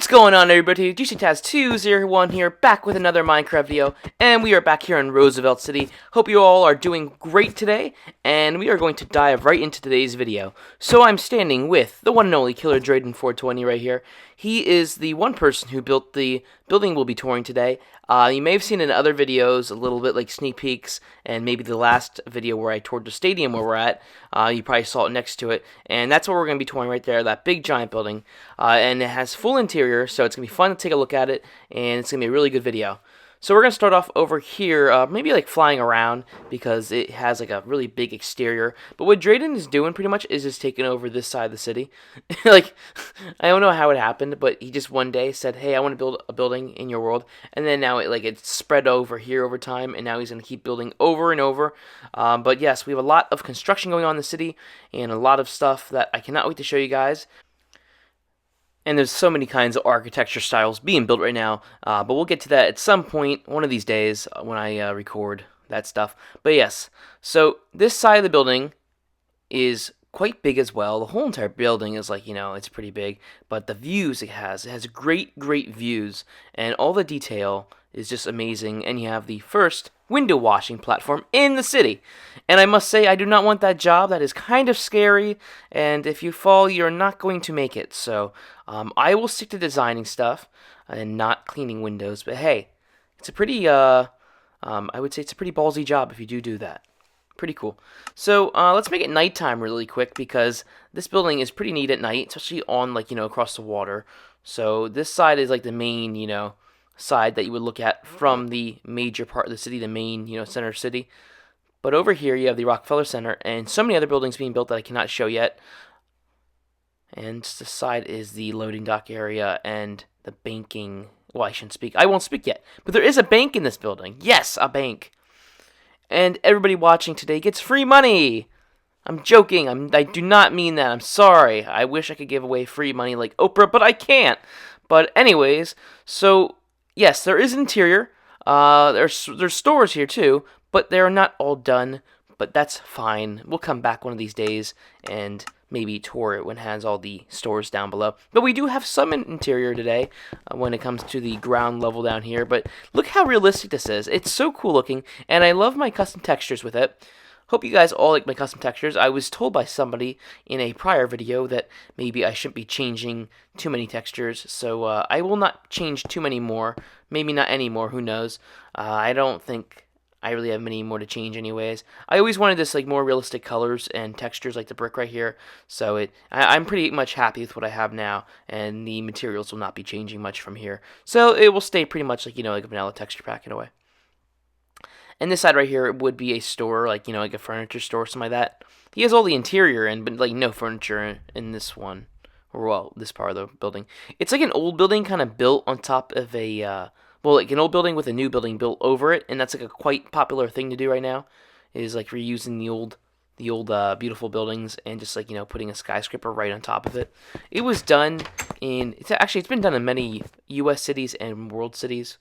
What's going on, everybody? GCTaz201 here, back with another Minecraft video, and we are back here in Roosevelt City. Hope you all are doing great today, and we are going to dive right into today's video. So I'm standing with the one and only Killer Drayden 420 right here. He is the one person who built the building we'll be touring today. You may have seen in other videos a little bit like sneak peeks, and maybe the last video where I toured the stadium where we're at. You probably saw it next to it, and that's what we're going to be touring right there, that big giant building. And it has full interior, so it's going to be fun to take a look at it, and it's going to be a really good video. So we're going to start off over here, maybe like flying around, because it has like a really big exterior. But what Drayden is doing pretty much is just taking over this side of the city. Like, I don't know how it happened, but he just one day said, hey, I want to build a building in your world. And then now it's spread over here over time, and now he's going to keep building over and over. But yes, we have a lot of construction going on in the city, and a lot of stuff that I cannot wait to show you guys. And there's so many kinds of architecture styles being built right now, but we'll get to that at some point, one of these days, when I record that stuff. But yes, so this side of the building is quite big as well. The whole entire building is like, it's pretty big, but the views it has great views, and all the detail is just amazing. And you have the first window washing platform in the city, and I must say I do not want that job. That is kind of scary, and if you fall, you're not going to make it. So I will stick to designing stuff and not cleaning windows. But hey, it's a pretty I would say it's a pretty ballsy job if you do that. Pretty cool. So let's make it nighttime really quick, because this building is pretty neat at night, especially on across the water. So this side is like the main side that you would look at from the major part of the city, the main center city. But over here you have the Rockefeller Center and so many other buildings being built that I cannot show yet. And this side is the loading dock area and the banking. Well, I shouldn't speak. I won't speak yet. But there is a bank in this building. Yes, a bank. And everybody watching today gets free money. I'm joking. I do not mean that. I'm sorry. I wish I could give away free money like Oprah, but I can't. But anyways, so yes, there is interior. There's stores here too, but they're not all done. But that's fine. We'll come back one of these days and maybe tour it when it has all the stores down below. But we do have some interior today when it comes to the ground level down here. But look how realistic this is. It's so cool looking, and I love my custom textures with it. Hope you guys all like my custom textures. I was told by somebody in a prior video that maybe I shouldn't be changing too many textures, so I will not change too many more. Maybe not any more, who knows. I don't think I really have many more to change anyways. I always wanted this more realistic colors and textures like the brick right here, so I'm pretty much happy with what I have now, and the materials will not be changing much from here. So it will stay pretty much like a vanilla texture pack in a way. And this side right here would be a store, like a furniture store, something like that. He has all the interior in, but no furniture in this one, or well, this part of the building. It's like an old building kind of built on top of a like an old building with a new building built over it, and that's like a quite popular thing to do right now, is like reusing the old beautiful buildings and just putting a skyscraper right on top of it. It was done it's been done in many U.S. cities and world cities.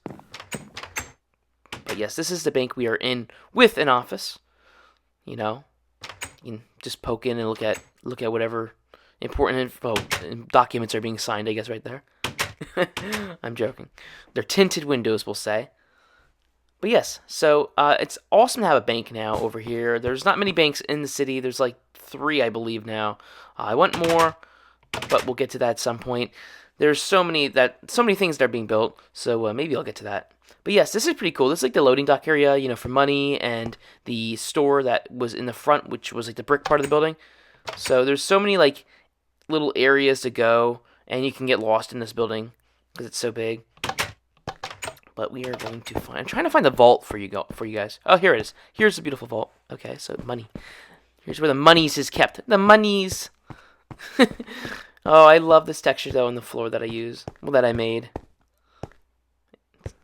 But yes, this is the bank we are in with an office. You can just poke in and look at whatever important info and documents are being signed, I guess, right there. I'm joking. They're tinted windows, we'll say. But yes, so it's awesome to have a bank now over here. There's not many banks in the city. There's like 3, I believe, now. I want more, but we'll get to that at some point. There's so many things that are being built, so maybe I'll get to that. But yes, this is pretty cool. This is like the loading dock area, for money, and the store that was in the front, which was like the brick part of the building. So there's so many little areas to go, and you can get lost in this building because it's so big. But we are going to I'm trying to find the vault for you guys. Oh, here it is. Here's the beautiful vault. Okay, so money. Here's where the monies is kept. The monies. Oh, I love this texture though on the floor that I made.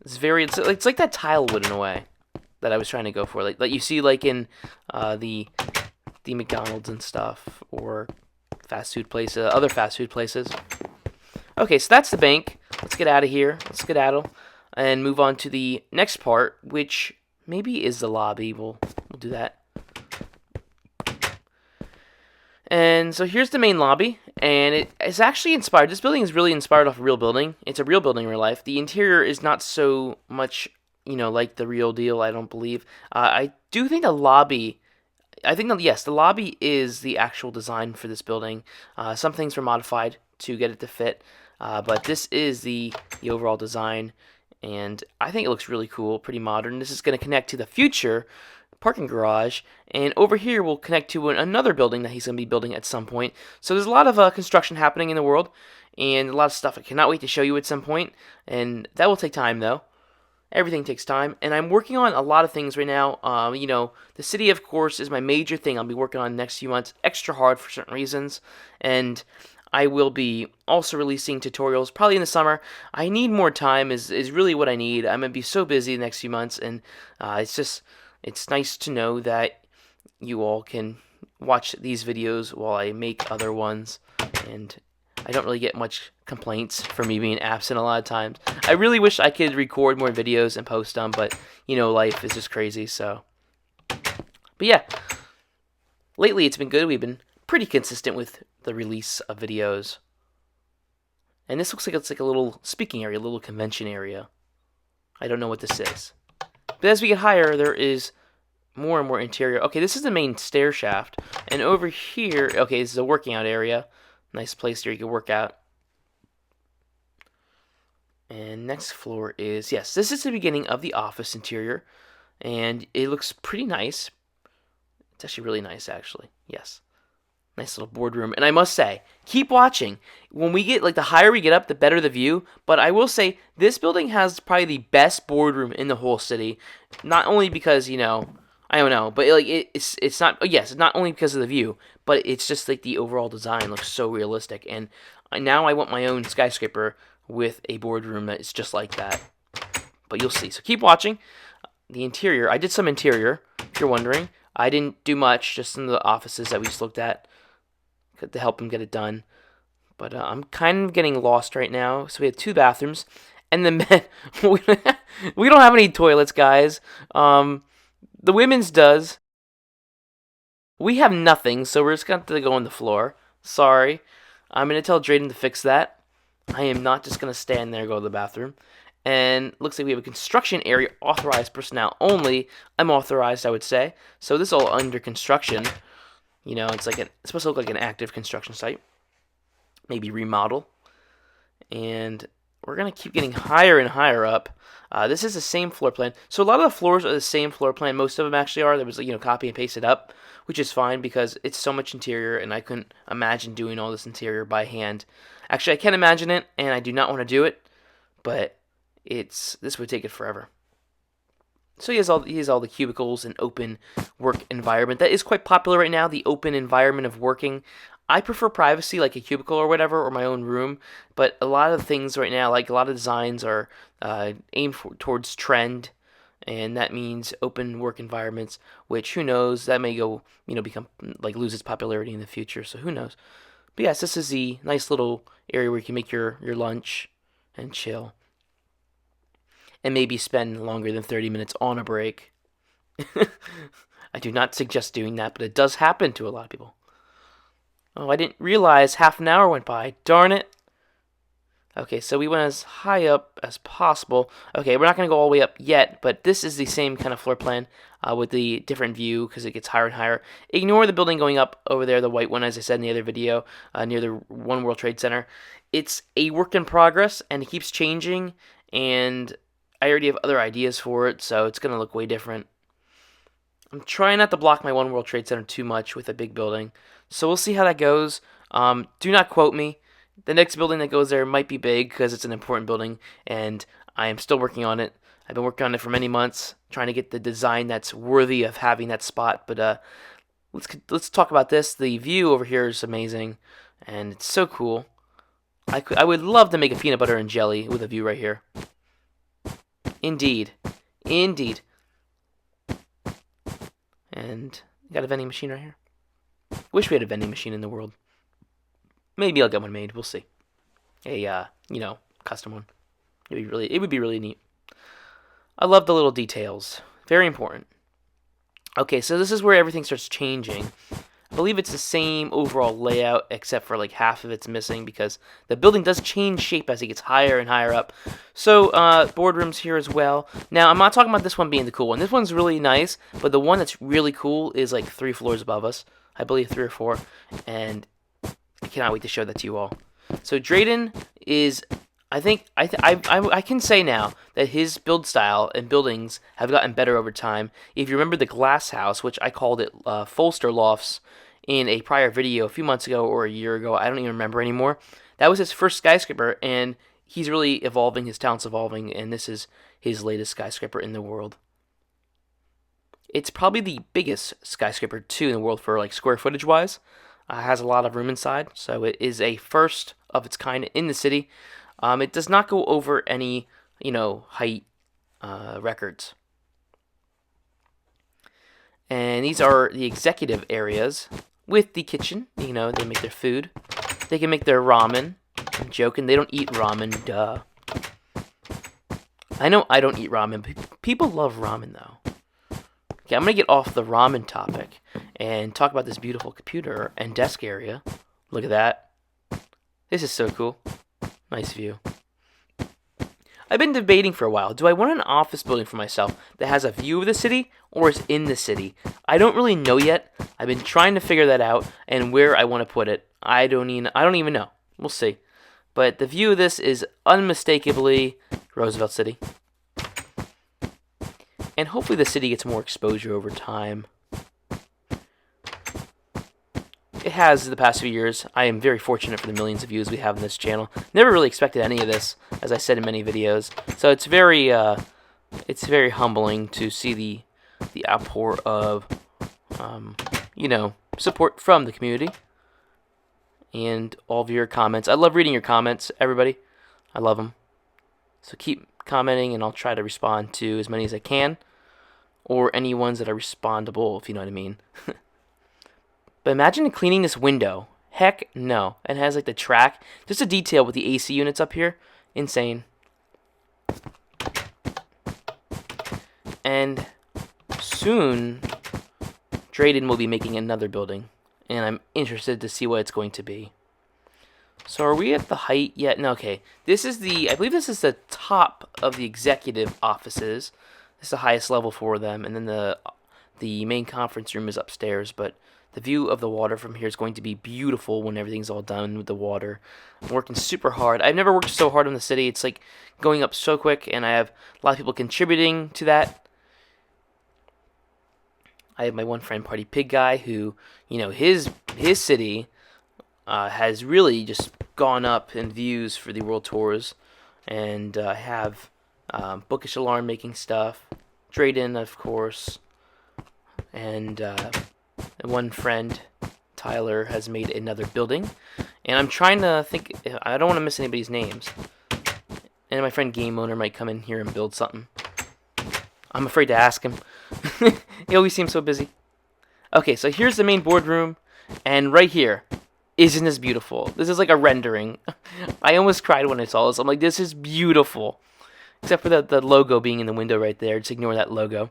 It's like that tile wood in a way that I was trying to go for, like you see in the McDonald's and stuff, or fast food places, other fast food places. Okay, so that's the bank. Let's get out of here. Let's skedaddle and move on to the next part, which maybe is the lobby. We'll do that. And so here's the main lobby, And it is actually inspired. This building is really inspired off a real building. It's a real building in real life. The interior is not so much, like the real deal, I don't believe. I do think the lobby, yes, the lobby is the actual design for this building. Some things were modified to get it to fit, but this is the overall design, and I think it looks really cool, pretty modern. This is going to connect to the future parking garage, and over here we'll connect to another building that he's going to be building at some point. So there's a lot of construction happening in the world, and a lot of stuff I cannot wait to show you at some point, and that will take time though. Everything takes time, and I'm working on a lot of things right now. The city, of course, is my major thing I'll be working on next few months, extra hard for certain reasons, and I will be also releasing tutorials probably in the summer. I need more time is really what I need. I'm going to be so busy the next few months, and it's nice to know that you all can watch these videos while I make other ones, and I don't really get much complaints for me being absent a lot of times. I really wish I could record more videos and post them, but, life is just crazy, so. But yeah, lately it's been good. We've been pretty consistent with the release of videos. And this looks like it's like a little speaking area, a little convention area. I don't know what this is. But as we get higher, there is more and more interior. Okay, this is the main stair shaft. And over here, okay, this is a working out area. Nice place here you can work out. And next floor is, yes, this is the beginning of the office interior. And it looks pretty nice. It's actually really nice, actually. Yes. Nice little boardroom. And I must say, keep watching. When we get, the higher we get up, the better the view. But I will say, this building has probably the best boardroom in the whole city. Not only because, I don't know, but it's not. Yes, it's not only because of the view, but it's just the overall design looks so realistic. And now I want my own skyscraper with a boardroom that is just like that. But you'll see. So keep watching. The interior. I did some interior. If you're wondering, I didn't do much. Just in the offices that we just looked at to help him get it done. But I'm kind of getting lost right now. So we have 2 bathrooms, and the men. We don't have any toilets, guys. The women's does. We have nothing, so we're just going to go on the floor. Sorry. I'm going to tell Drayden to fix that. I am not just going to stand there and go to the bathroom. And looks like we have a construction area, authorized personnel only. I'm authorized, I would say. So this is all under construction. It's supposed to look like an active construction site. Maybe remodel. And we're going to keep getting higher and higher up. This is the same floor plan. So a lot of the floors are the same floor plan. Most of them actually are. There was, copy and paste it up, which is fine because it's so much interior, and I couldn't imagine doing all this interior by hand. Actually, I can imagine it, and I do not want to do it, but this would take it forever. So he has all the cubicles and open work environment. That is quite popular right now, the open environment of working. I prefer privacy, like a cubicle or whatever, or my own room. But a lot of things right now, a lot of designs are aimed towards trend, and that means open work environments. Which, who knows, that may go, become lose its popularity in the future. So who knows? But yes, this is the nice little area where you can make your lunch and chill, and maybe spend longer than 30 minutes on a break. I do not suggest doing that, but it does happen to a lot of people. Oh, I didn't realize half an hour went by. Darn it. Okay, so we went as high up as possible. Okay, we're not going to go all the way up yet, but this is the same kind of floor plan with the different view because it gets higher and higher. Ignore the building going up over there, the white one, as I said in the other video, near the One World Trade Center. It's a work in progress, and it keeps changing, and I already have other ideas for it, so it's going to look way different. I'm trying not to block my One World Trade Center too much with a big building, so we'll see how that goes. Do not quote me. The next building that goes there might be big because it's an important building, and I am still working on it. I've been working on it for many months, trying to get the design that's worthy of having that spot. But let's talk about this. The view over here is amazing, and it's so cool. I would love to make a peanut butter and jelly with a view right here. Indeed. Indeed. And got a vending machine right here. Wish we had a vending machine in the world. Maybe I'll get one made. We'll see. A custom one. It would be really neat. I love the little details. Very important. Okay, so this is where everything starts changing. I believe it's the same overall layout, except for like half of it's missing because the building does change shape as it gets higher and higher up. So, boardrooms here as well. Now, I'm not talking about this one being the cool one. This one's really nice, but the one that's really cool is like 3 floors above us. I believe 3 or 4, and I cannot wait to show that to you all. So, Drayden is... I can say now that his build style and buildings have gotten better over time. If you remember the glass house, which I called it Folster Lofts in a prior video a few months ago or a year ago, I don't even remember anymore. That was his first skyscraper, and he's really evolving, his talent's evolving, and this is his latest skyscraper in the world. It's probably the biggest skyscraper, too, in the world for like square footage wise. Has a lot of room inside, so it is a first of its kind in the city. It does not go over any, height records. And these are the executive areas with the kitchen. They make their food. They can make their ramen. I'm joking, they don't eat ramen, duh. I know I don't eat ramen, but people love ramen, though. Okay, I'm going to get off the ramen topic and talk about this beautiful computer and desk area. Look at that. This is so cool. Nice view. I've been debating for a while. Do I want an office building for myself that has a view of the city or is in the city? I don't really know yet. I've been trying to figure that out and where I want to put it. I don't even know. We'll see. But the view of this is unmistakably Roosevelt City. And hopefully the city gets more exposure over time. It has the past few years. I am very fortunate for the millions of views we have on this channel. Never really expected any of this, as I said in many videos. So it's very humbling to see the outpour of, support from the community and all of your comments. I love reading your comments, everybody. I love them. So keep commenting, and I'll try to respond to as many as I can, or any ones that are respondable, if you know what I mean. But imagine cleaning this window. Heck no. It has like the track. Just a detail with the AC units up here. Insane. And soon, Drayden will be making another building. And I'm interested to see what it's going to be. So are we at the height yet? No, okay. I believe this is the top of the executive offices. This is the highest level for them. And then the main conference room is upstairs, but the view of the water from here is going to be beautiful when everything's all done with the water. I'm working super hard. I've never worked so hard on the city. It's like going up so quick, and I have a lot of people contributing to that. I have my one friend, Party Pig Guy, who, his city has really just gone up in views for the world tours. And I have Bookish Alarm making stuff. Drayden, of course. And one friend, Tyler, has made another building. And I'm trying to think, I don't want to miss anybody's names. And my friend Game Owner might come in here and build something. I'm afraid to ask him. He always seems so busy. Okay, so here's the main boardroom. And right here, isn't this beautiful? This is like a rendering. I almost cried when I saw this. I'm like, this is beautiful. Except for the logo being in the window right there. Just ignore that logo.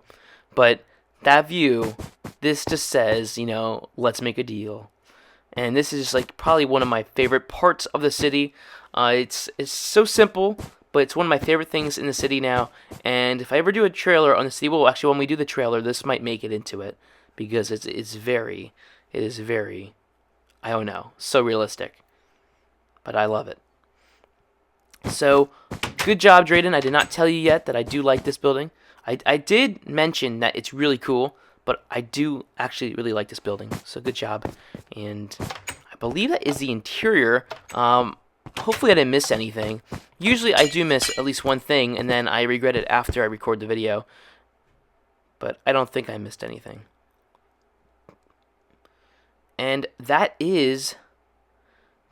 But that view, this just says, let's make a deal. And this is just like probably one of my favorite parts of the city. It's so simple, but it's one of my favorite things in the city now. And if I ever do a trailer on the city, well, actually, when we do the trailer, this might make it into it, because it is very, I don't know, so realistic. But I love it. So, good job, Drayden. I did not tell you yet that I do like this building. I did mention that it's really cool, but I do actually really like this building. So good job. And I believe that is the interior. Hopefully I didn't miss anything. Usually I do miss at least one thing, and then I regret it after I record the video. But I don't think I missed anything. And that is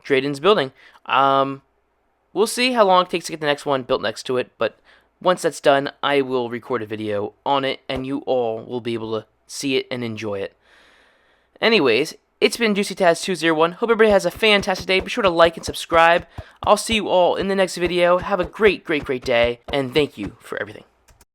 Drayden's building. We'll see how long it takes to get the next one built next to it, but once that's done, I will record a video on it, and you all will be able to see it and enjoy it. Anyways, it's been JuicyTaz201. Hope everybody has a fantastic day. Be sure to like and subscribe. I'll see you all in the next video. Have a great, great, great day, and thank you for everything.